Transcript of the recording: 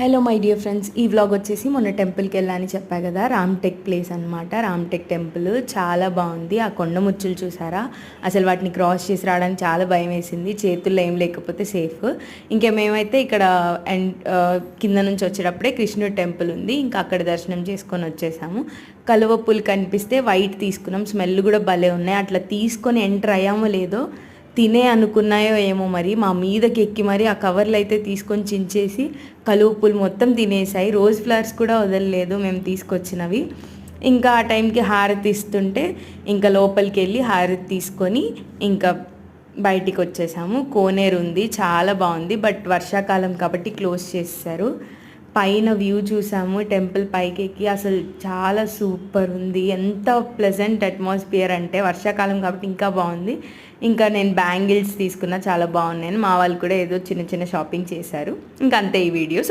Hello my dear friends, ఈ vlog వచ్చేసి మొన్న టెంపుల్కి వెళ్ళాలని చెప్పా కదా, రామ్టెక్ ప్లేస్ అనమాట. రామ్టెక్ టెంపుల్ చాలా బాగుంది. ఆ కొండ ముచ్చులు చూసారా, అసలు వాటిని క్రాస్ చేసి రావడానికి చాలా భయం వేసింది. చేతుల్లో ఏం లేకపోతే సేఫ్. ఇంకా మేమైతే ఇక్కడ కింద నుంచి వచ్చేటప్పుడే కృష్ణుడి టెంపుల్ ఉంది, ఇంకా అక్కడ దర్శనం చేసుకొని వచ్చేసాము. కలువ పూలు కనిపిస్తే వైట్ తీసుకున్నాం, స్మెల్ కూడా భలే ఉన్నాయి. అట్లా తీసుకొని ఎంటర్ అయ్యామో లేదో తినే అనుకున్నాయో ఏమో, మరి మా మీదకి ఎక్కి మరి ఆ కవర్లు అయితే తీసుకొని చించేసి కలువ పూలు మొత్తం తినేసాయి. రోజ్ ఫ్లవర్స్ కూడా వదలలేదు మేము తీసుకొచ్చినవి. ఇంకా ఆ టైంకి హారతి ఇస్తుంటే ఇంకా లోపలికి వెళ్ళి హారతి తీసుకొని ఇంకా బయటికి వచ్చేసాము. కోనేరు ఉంది, చాలా బాగుంది. బట్ వర్షాకాలం కాబట్టి క్లోజ్ చేస్తారు. పైన వ్యూ చూసాము, టెంపుల్ పైకి ఎక్కి అసలు చాలా సూపర్ ఉంది. ఎంత ప్లెజెంట్ అట్మాస్ఫియర్ అంటే, వర్షాకాలం కాబట్టి ఇంకా బాగుంది. ఇంకా నేను బ్యాంగిల్స్ తీసుకున్నా, చాలా బాగున్నాయి. మా వాళ్ళు కూడా ఏదో చిన్న చిన్న షాపింగ్ చేశారు. ఇంకా అంతే ఈ వీడియో.